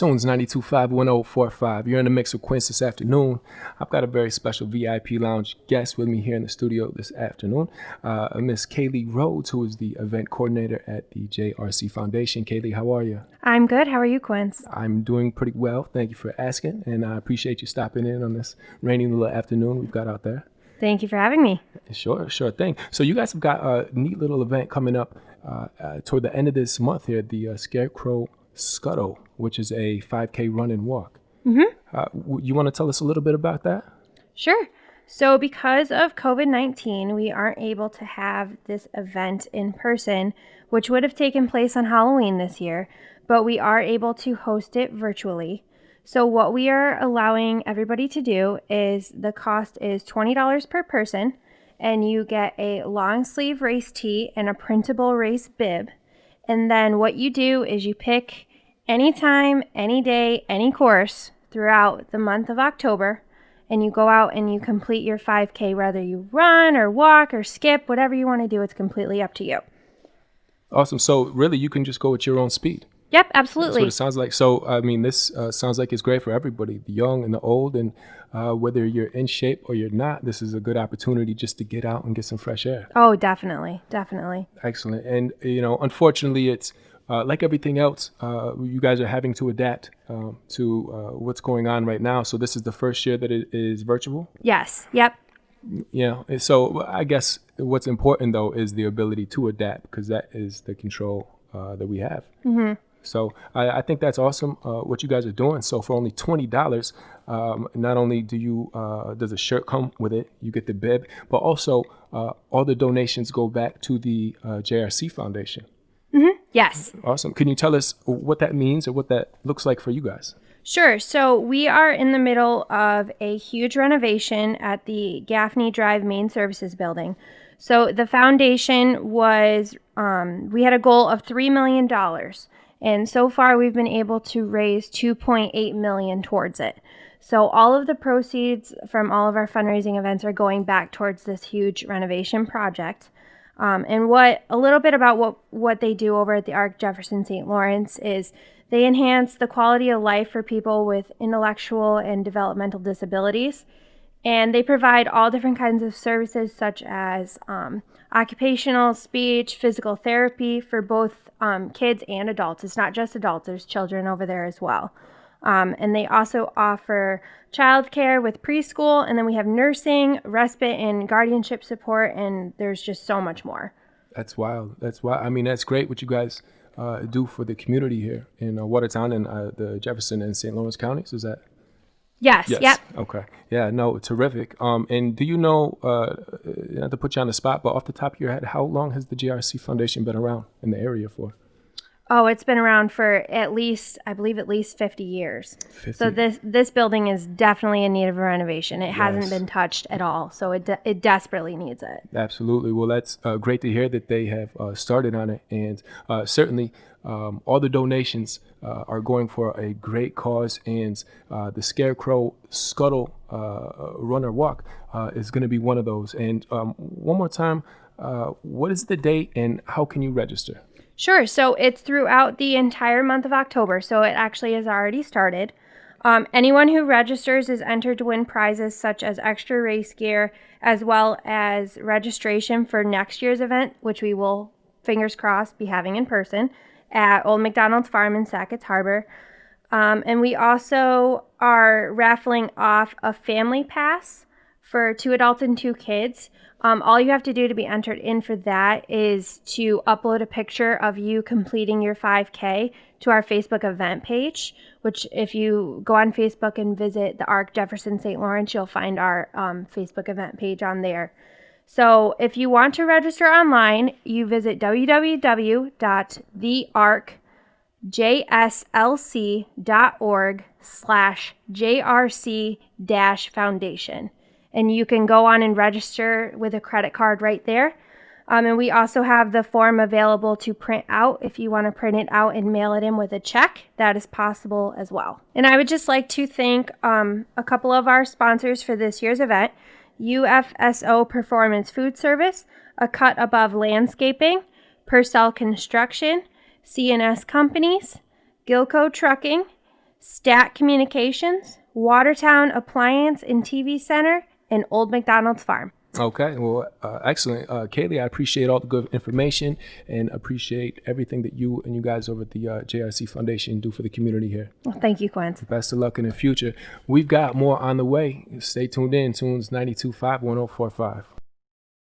Tunes 92.5 You're in the mix with Quince this afternoon. I've got a very special VIP lounge guest with me here in the studio this afternoon, Miss Kaylee Rhodes, who is the event coordinator at the JRC Foundation. Kaylee, how are you? I'm good. How are you, Quince? I'm doing pretty well. Thank you for asking, and I appreciate you stopping in on this rainy little afternoon we've got out there. Thank you for having me. Sure thing. So you guys have got a neat little event coming up toward the end of this month here, the Scarecrow Scuttle, which is a 5K run and walk. You want to tell us a little bit about that? Sure. So because of COVID-19, we aren't able to have this event in person, which would have taken place on Halloween this year, but we are able to host it virtually. So what we are allowing everybody to do is the cost is $20 per person, and you get a long sleeve race tee and a printable race bib. And then what you do is you pick any time, any day, any course throughout the month of October, and you go out and you complete your 5K, whether you run or walk or skip, whatever you want to do, it's completely up to you. Awesome. So really, you can just go at your own speed. Yep, absolutely. That's what it sounds like. So, I mean, this sounds like it's great for everybody, the young and the old, and whether you're in shape or you're not, this is a good opportunity just to get out and get some fresh air. Oh, definitely. Excellent. And, unfortunately, it's like everything else, you guys are having to adapt to what's going on right now. So this is the first year that it is virtual? Yes. Yep. Yeah. So I guess what's important, though, is the ability to adapt, because that is the control that we have. Mm-hmm. So I think that's awesome what you guys are doing. So for only $20, not only does a shirt come with it, you get the bib, but also all the donations go back to the JRC Foundation. Mm-hmm. Yes. Awesome. Can you tell us what that means or what that looks like for you guys? Sure. So we are in the middle of a huge renovation at the Gaffney Drive Main Services Building. So the foundation was, we had a goal of $3 million. And so far, we've been able to raise $2.8 million towards it. So all of the proceeds from all of our fundraising events are going back towards this huge renovation project. And a little bit about what they do over at the Arc Jefferson St. Lawrence is they enhance the quality of life for people with intellectual and developmental disabilities. And they provide all different kinds of services such as occupational, speech, physical therapy for both kids and adults. It's not just adults, there's children over there as well. And they also offer childcare with preschool, and then we have nursing, respite, and guardianship support, and there's just so much more. That's wild. I mean, that's great what you guys do for the community here in Watertown and the Jefferson and St. Lawrence counties. Is that? Yes. Yep. Okay. Yeah, no, terrific. And do you know, not to put you on the spot, but off the top of your head, how long has the JRC Foundation been around in the area for? Oh, it's been around for at least 50 years. 50. So this building is definitely in need of a renovation. It hasn't been touched at all, so it desperately needs it. Absolutely. Well, that's great to hear that they have started on it, and certainly all the donations are going for a great cause, and the Scarecrow Scuttle Runner Walk is going to be one of those. And one more time, what is the date and how can you register? Sure. So it's throughout the entire month of October. So it actually has already started. Anyone who registers is entered to win prizes such as extra race gear, as well as registration for next year's event, which we will, fingers crossed, be having in person at Old McDonald's Farm in Sackett's Harbor. And we also are raffling off a family pass for 2 adults and 2 kids. All you have to do to be entered in for that is to upload a picture of you completing your 5K to our Facebook event page, which if you go on Facebook and visit the Arc Jefferson St. Lawrence, you'll find our Facebook event page on there. So if you want to register online, you visit www.thearcjslc.org/JRC-foundation. And you can go on and register with a credit card right there. And we also have the form available to print out. If you want to print it out and mail it in with a check, that is possible as well. And I would just like to thank a couple of our sponsors for this year's event. UFSO Performance Food Service, A Cut Above Landscaping, Purcell Construction, C&S Companies, Gilco Trucking, Stat Communications, Watertown Appliance and TV Center, and Old McDonald's Farm. Okay, well, excellent. Kaylee, I appreciate all the good information and appreciate everything that you and you guys over at the JRC Foundation do for the community here. Well, thank you, Quint. Best of luck in the future. We've got more on the way. Stay tuned in. Tunes 92.5, 104.5.